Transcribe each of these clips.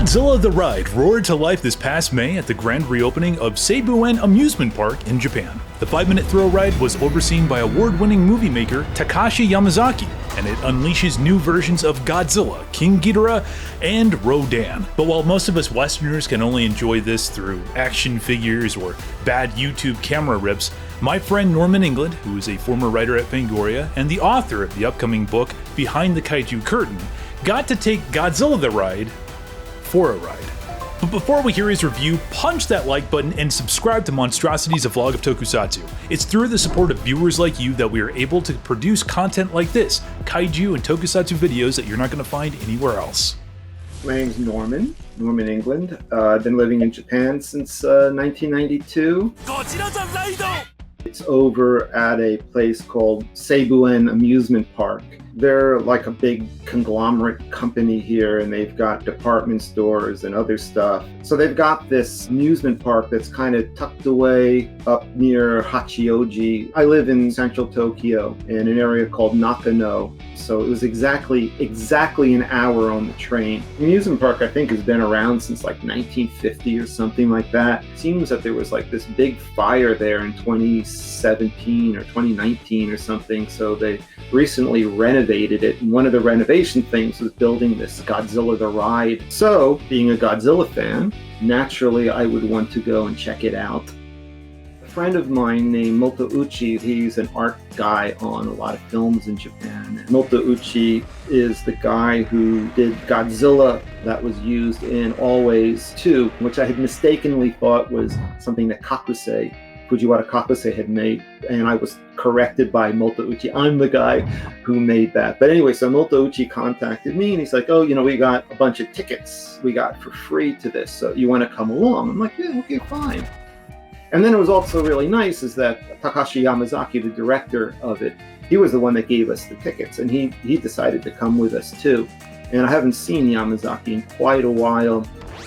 Godzilla The Ride roared to life this past May at the grand reopening of Seibeun Amusement Park in Japan. The 5-minute thrill ride was overseen by award-winning movie maker Takashi Yamazaki, and it unleashes new versions of Godzilla, King Ghidorah, and Rodan. But while most of us Westerners can only enjoy this through action figures or bad YouTube camera rips, my friend Norman England, who is a former writer at Fangoria and the author of the upcoming book Behind the Kaiju Curtain, got to take Godzilla The Ride for a ride. But before we hear his review, punch that like button and subscribe to Monstrosities, a vlog of tokusatsu. It's through the support of viewers like you that we are able to produce content like this, kaiju and tokusatsu videos that you're not going to find anywhere else. My name's Norman England. I've been living in Japan since 1992. Godzilla The Ride! It's over at a place called Seibeun Amusement Park. They're like a big conglomerate company here, and they've got department stores and other stuff. So they've got this amusement park that's kind of tucked away up near Hachioji. I live in central Tokyo in an area called Nakano. So it was exactly an hour on the train. The amusement park, I think, has been around since like 1950 or something like that. It seems that there was like this big fire there in 2017 or 2019 or something. So they recently renovated it. And one of the renovation things was building this Godzilla The Ride. So being a Godzilla fan, naturally I would want to go and check it out. A friend of mine named Motouchi, he's an art guy on a lot of films in Japan. Motouchi is the guy who did Godzilla that was used in Always 2, which I had mistakenly thought was something that Fujiwara Kakuse had made, and I was corrected by Motouchi. I'm the guy who made that. But anyway, so Motouchi contacted me and he's like, oh, we got a bunch of tickets we got for free to this, so you want to come along? I'm like, yeah, okay, fine. And then it was also really nice is that Takashi Yamazaki, the director of it, he was the one that gave us the tickets, and he decided to come with us too. And I haven't seen Yamazaki in quite a while.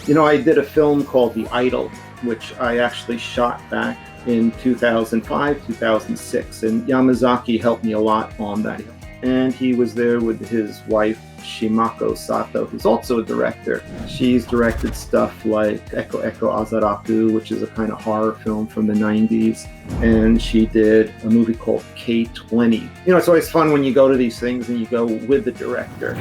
I did a film called The Idol, which I actually shot back in 2005, 2006, and Yamazaki helped me a lot on that. And he was there with his wife, Shimako Sato, who's also a director. She's directed stuff like Eko Eko Azaraku, which is a kind of horror film from the 90s. And she did a movie called K-20. It's always fun when you go to these things and you go with the director.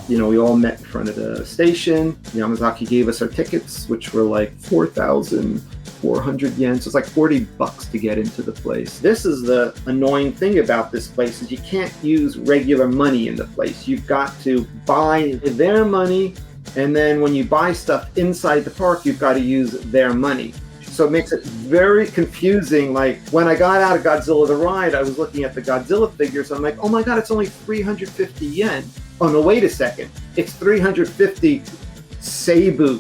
We all met in front of the station. Yamazaki gave us our tickets, which were like 4,400 yen. So it's like $40 to get into the place. This is the annoying thing about this place is you can't use regular money in the place. You've got to buy their money, and then when you buy stuff inside the park, you've got to use their money. So it makes it very confusing. Like when I got out of Godzilla The Ride, I was looking at the Godzilla figures. I'm like, oh my God, it's only 350 yen. Oh no, wait a second. It's 350 Seibu.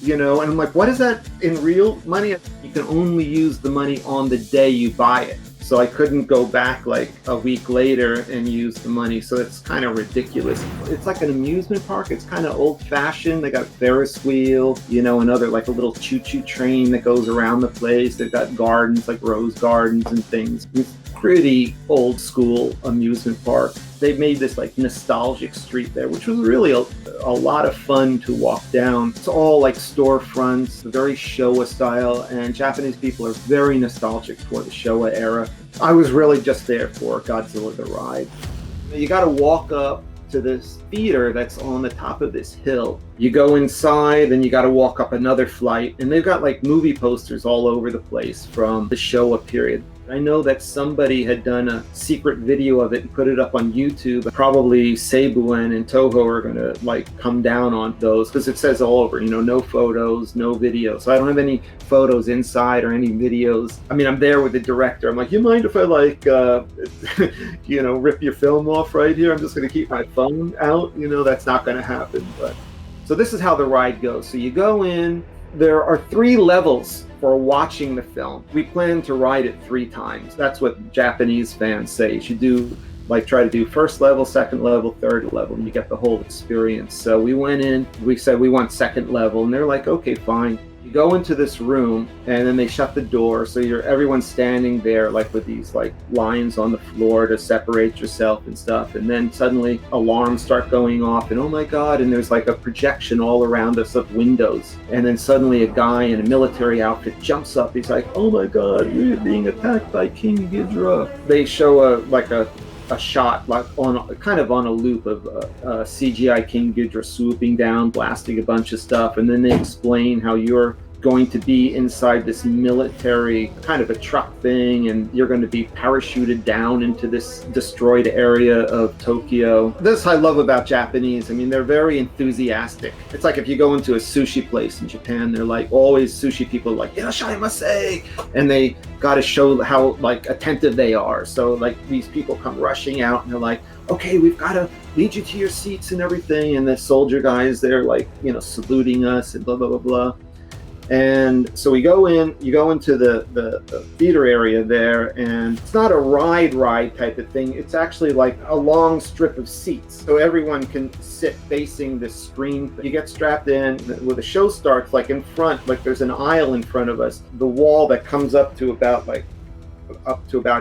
And I'm like, what is that in real money? You can only use the money on the day you buy it. So I couldn't go back like a week later and use the money. So it's kind of ridiculous. It's like an amusement park. It's kind of old fashioned. They got a Ferris wheel, another like a little choo-choo train that goes around the place. They've got gardens, like rose gardens and things. It's pretty old school amusement park. They made this like nostalgic street there, which was really a lot of fun to walk down. It's all like storefronts, very Showa style, and Japanese people are very nostalgic for the Showa era. I was really just there for Godzilla The Ride. You got to walk up to this theater that's on the top of this hill. You go inside, then you got to walk up another flight, and they've got like movie posters all over the place from the Showa period. I know that somebody had done a secret video of it and put it up on YouTube. Probably Seibu and Toho are going to like come down on those because it says all over, no photos, no video. So I don't have any photos inside or any videos. I mean, I'm there with the director. I'm like, you mind if I like, rip your film off right here? I'm just going to keep my phone out. That's not going to happen. But so this is how the ride goes. So you go in. There are 3 levels for watching the film. We plan to ride it 3 times. That's what Japanese fans say. You should try to do first level, second level, third level, and you get the whole experience. So we went in, we said we want second level, and they're like, okay, fine. You go into this room, and then they shut the door, so everyone's standing there like with these like lines on the floor to separate yourself and stuff. And then suddenly alarms start going off, and oh my god, and there's like a projection all around us of windows. And then suddenly a guy in a military outfit jumps up. He's like, oh my god, we're being attacked by King Ghidorah. They show a shot like on a loop of CGI King Ghidorah swooping down, blasting a bunch of stuff, and then they explain how you're going to be inside this military kind of a truck thing, and you're going to be parachuted down into this destroyed area of Tokyo. This I love about Japanese. I mean, they're very enthusiastic. It's like if you go into a sushi place in Japan, they're like always sushi people like "Irashaimase," and they got to show how like attentive they are. So like these people come rushing out and they're like, okay, we've got to lead you to your seats and everything, and the soldier guys they're like, you know, saluting us and blah blah blah blah. And so we go in, you go into the theater area there, and it's not a ride type of thing. It's actually like a long strip of seats. So everyone can sit facing this screen. You get strapped in, when the show starts, like in front, like there's an aisle in front of us. The wall that comes up to about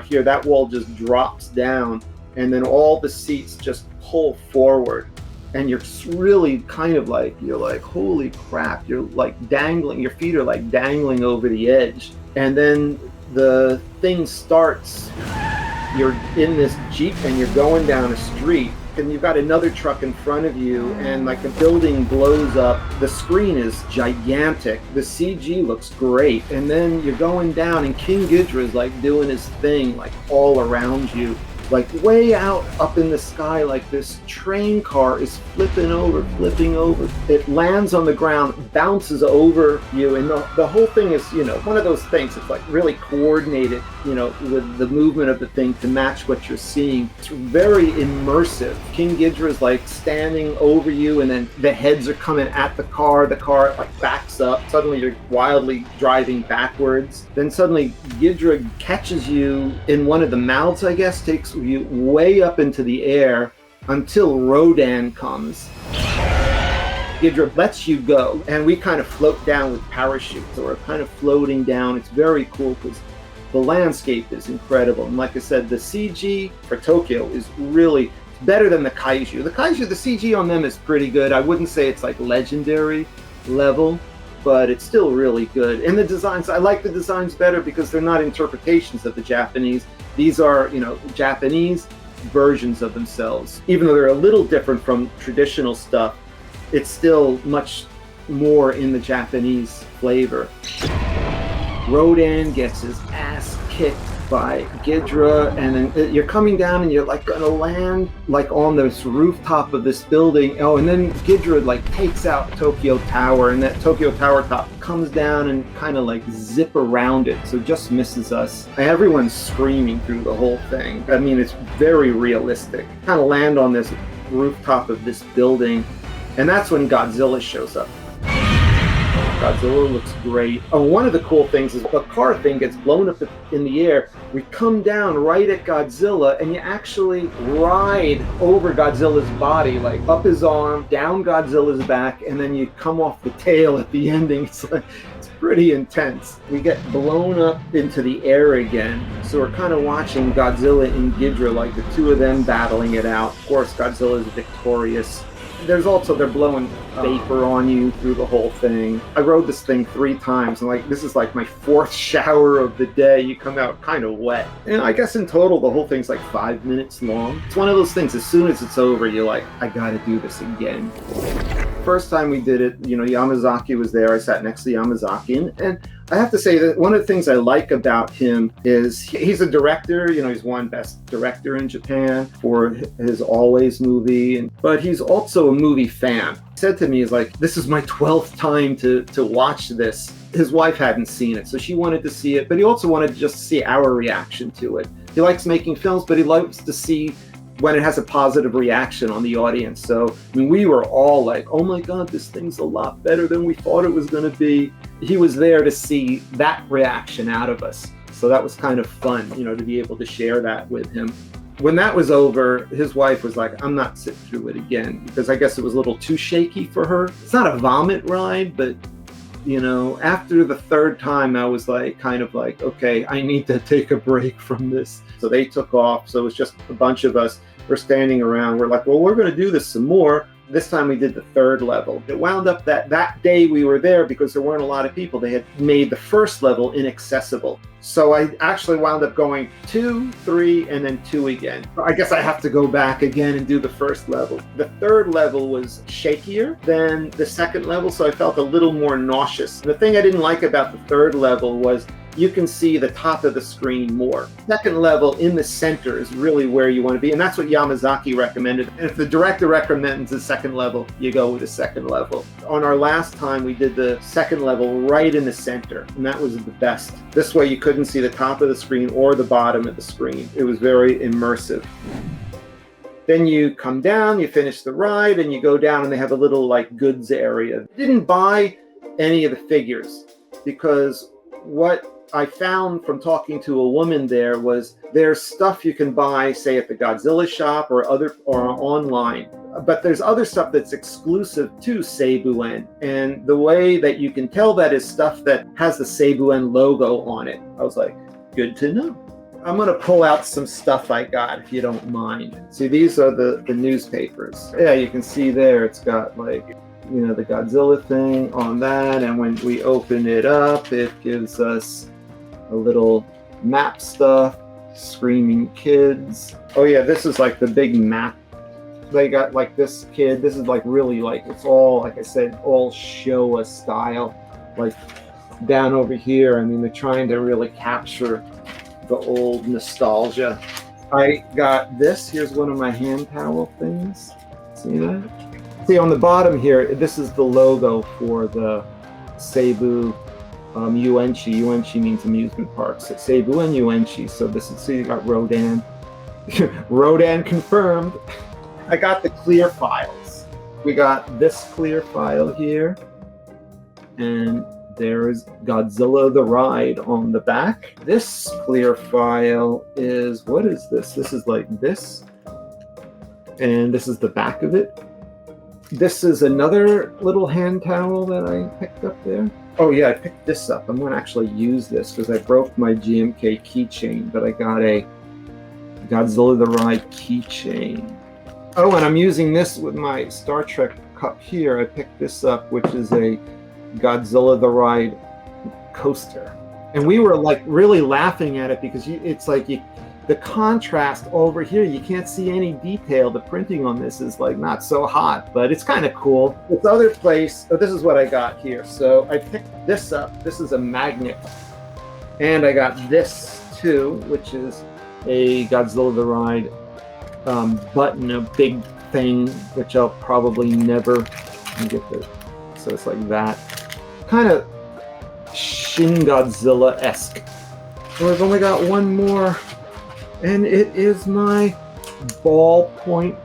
here, that wall just drops down, and then all the seats just pull forward. And you're really kind of like, you're like, holy crap, you're like dangling, your feet are like dangling over the edge. And then the thing starts, you're in this Jeep and you're going down a street, and you've got another truck in front of you, and like a building blows up. The screen is gigantic. The CG looks great. And then you're going down, and King Ghidorah is like doing his thing, like all around you. Like way out up in the sky, like this train car is flipping over. It lands on the ground, bounces over you, and the whole thing is, you know, one of those things. It's like really coordinated, you know, with the movement of the thing to match what you're seeing. It's very immersive. King Ghidorah is like standing over you, and then the heads are coming at the car. The car like backs up. Suddenly you're wildly driving backwards. Then suddenly Ghidorah catches you in one of the mouths, I guess, takes you way up into the air until Rodan comes. Ghidorah lets you go, and we kind of float down with parachutes, so we're kind of floating down. It's very cool because the landscape is incredible. And like I said, the CG for Tokyo is really better than the kaiju. The CG on them is pretty good. I wouldn't say it's like legendary level, but it's still really good. And the designs, I like the designs better because they're not interpretations of the Japanese. These are, you know, Japanese versions of themselves. Even though they're a little different from traditional stuff, it's still much more in the Japanese flavor. Rodan gets his ass kicked by Ghidorah, and then you're coming down and you're like gonna land like on this rooftop of this building. Oh, and then Ghidorah like takes out Tokyo Tower, and that Tokyo Tower top comes down and kind of like zip around it, so just misses us. And everyone's screaming through the whole thing. I mean, it's very realistic. Kind of land on this rooftop of this building, and that's when Godzilla shows up. Godzilla looks great. Oh, one of the cool things is the car thing gets blown up in the air. We come down right at Godzilla, and you actually ride over Godzilla's body, like up his arm, down Godzilla's back, and then you come off the tail at the ending. It's pretty intense. We get blown up into the air again, so we're kind of watching Godzilla and Ghidorah, like the two of them battling it out. Of course, Godzilla is victorious. There's also, they're blowing vapor on you through the whole thing. I rode this thing 3 times, and like this is like my 4th shower of the day. You come out kind of wet. And I guess in total, the whole thing's like 5 minutes long. It's one of those things, as soon as it's over, you're like, I gotta do this again. First time we did it, you know, Yamazaki was there. I sat next to Yamazaki, and I have to say that one of the things I like about him is he's a director. You know, he's won Best Director in Japan for his Always movie, but he's also a movie fan. He said to me, he's like, this is my 12th time to watch this. His wife hadn't seen it, so she wanted to see it, but he also wanted to just see our reaction to it. He likes making films, but he likes to see when it has a positive reaction on the audience. So, I mean, we were all like, oh my God, this thing's a lot better than we thought it was going to be. He was there to see that reaction out of us. So that was kind of fun, you know, to be able to share that with him. When that was over, his wife was like, I'm not sitting through it again, because I guess it was a little too shaky for her. It's not a vomit ride, but You know, after the third time, I was like, kind of like, okay, I need to take a break from this. So they took off. So it was just a bunch of us. We're standing around. We're like, well, we're going to do this some more. This time we did the third level. It wound up that day we were there, because there weren't a lot of people, they had made the first level inaccessible. So I actually wound up going 2, 3, and then 2 again. I guess I have to go back again and do the first level. The third level was shakier than the second level, so I felt a little more nauseous. The thing I didn't like about the third level was you can see the top of the screen more. Second level in the center is really where you want to be, and that's what Yamazaki recommended. And if the director recommends the second level, you go with the second level. On our last time, we did the second level right in the center, and that was the best. This way you couldn't see the top of the screen or the bottom of the screen. It was very immersive. Then you come down, you finish the ride, and you go down, and they have a little like goods area. I didn't buy any of the figures, because what I found from talking to a woman there was there's stuff you can buy, say at the Godzilla shop or online, but there's other stuff that's exclusive to Seibu. And the way that you can tell that is stuff that has the Seibu logo on it. I was like, good to know. I'm going to pull out some stuff I got, if you don't mind. See, these are the newspapers. Yeah, you can see there it's got like, you know, the Godzilla thing on that, and when we open it up, it gives us a little map stuff, screaming kids. Oh yeah, this is like the big map. They got like this kid, this is like really like, it's all, like I said, all Showa style. Like down over here, I mean, they're trying to really capture the old nostalgia. I got this, here's one of my hand towel things. See that? See on the bottom here, this is the logo for the Seibu Uenchi. Uenchi means amusement parks. So Seibu and Uenchi. So this is, so you got Rodan. Rodan confirmed. I got the clear files. We got this clear file here. And there's Godzilla The Ride on the back. This clear file is, what is this? This is like this. And this is the back of it. This is another little hand towel that I picked up there. Oh yeah, I picked this up. I'm going to actually use this because I broke my GMK keychain, but I got a Godzilla The Ride keychain. Oh, and I'm using this with my Star Trek cup here. I picked this up, which is a Godzilla The Ride coaster. And we were like really laughing at it because it's like the contrast over here, you can't see any detail. The printing on this is like not so hot, but it's kind of cool. This other place, oh, this is what I got here. So I picked this up. This is a magnet. And I got this too, which is a Godzilla The Ride button, a big thing, which I'll probably never get this. So it's like that. Kind of Shin Godzilla-esque. Well, I've only got one more. And it is my ballpoint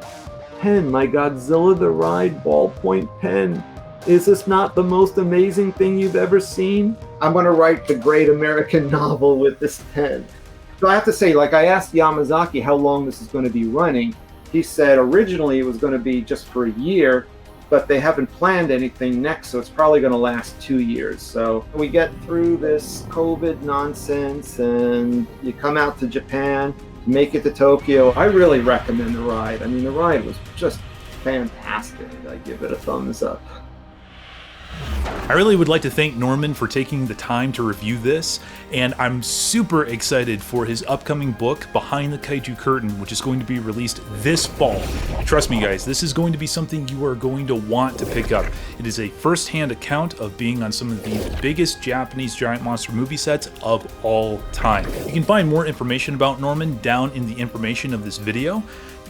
pen, my Godzilla The Ride ballpoint pen. Is this not the most amazing thing you've ever seen? I'm going to write the great American novel with this pen. So I have to say, like, I asked Yamazaki how long this is going to be running. He said originally it was going to be just for a year, but they haven't planned anything next, so it's probably going to last 2 years. So we get through this COVID nonsense and you come out to Japan, make it to Tokyo. I really recommend the ride. I mean, the ride was just fantastic. I give it a thumbs up. I really would like to thank Norman for taking the time to review this, and I'm super excited for his upcoming book, Behind the Kaiju Curtain, which is going to be released this fall. Trust me guys, this is going to be something you are going to want to pick up. It is a first-hand account of being on some of the biggest Japanese giant monster movie sets of all time. You can find more information about Norman down in the information of this video,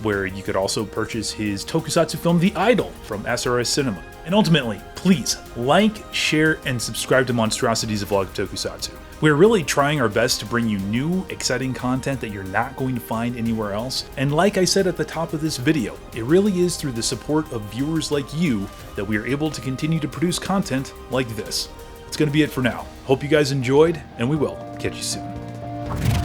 where you could also purchase his tokusatsu film The Idol from SRS Cinema. And ultimately, please like, share, and subscribe to Monstrosities, a vlog of tokusatsu. We're really trying our best to bring you new, exciting content that you're not going to find anywhere else. And like I said at the top of this video, it really is through the support of viewers like you that we are able to continue to produce content like this. That's going to be it for now. Hope you guys enjoyed, and we will catch you soon.